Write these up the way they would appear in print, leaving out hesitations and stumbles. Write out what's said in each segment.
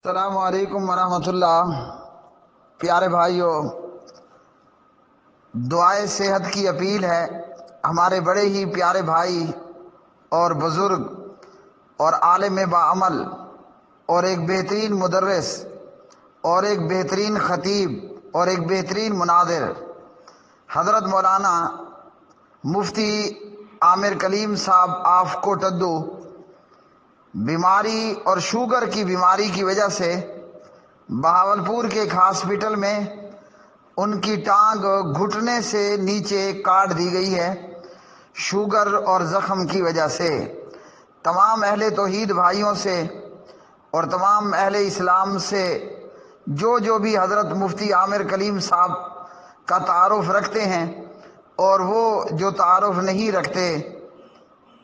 السلام علیکم ورحمۃ اللہ۔ پیارے بھائیوں، دعائے صحت کی اپیل ہے۔ ہمارے بڑے ہی پیارے بھائی اور بزرگ اور عالم باعمل اور ایک بہترین مدرس اور ایک بہترین خطیب اور ایک بہترین مناظر حضرت مولانا مفتی عامر کلیم صاحب آف کوٹدو بیماری اور شوگر کی بیماری کی وجہ سے بہاولپور کے ایک ہاسپٹل میں ان کی ٹانگ گھٹنے سے نیچے کاٹ دی گئی ہے شوگر اور زخم کی وجہ سے۔ تمام اہل توحید بھائیوں سے اور تمام اہل اسلام سے جو بھی حضرت مفتی عامر کلیم صاحب کا تعارف رکھتے ہیں اور وہ جو تعارف نہیں رکھتے،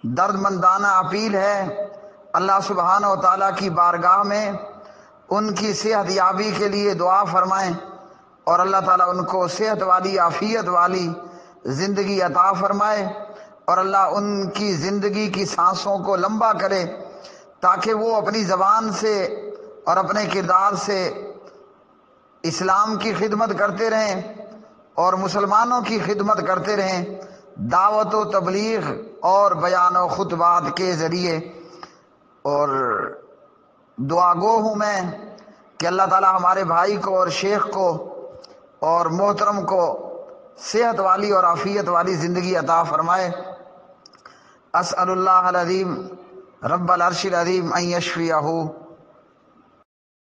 درد مندانہ اپیل ہے، اللہ سبحانہ و تعالیٰ کی بارگاہ میں ان کی صحت یابی کے لیے دعا فرمائیں اور اللہ تعالیٰ ان کو صحت والی عافیت والی زندگی عطا فرمائے اور اللہ ان کی زندگی کی سانسوں کو لمبا کرے تاکہ وہ اپنی زبان سے اور اپنے کردار سے اسلام کی خدمت کرتے رہیں اور مسلمانوں کی خدمت کرتے رہیں، دعوت و تبلیغ اور بیان و خطبات کے ذریعے۔ اور دعا گو ہوں میں کہ اللہ تعالیٰ ہمارے بھائی کو اور شیخ کو اور محترم کو صحت والی اور عافیت والی زندگی عطا فرمائے۔ اسأل اللہ العظیم رب العرش العظیم ان یشفیہ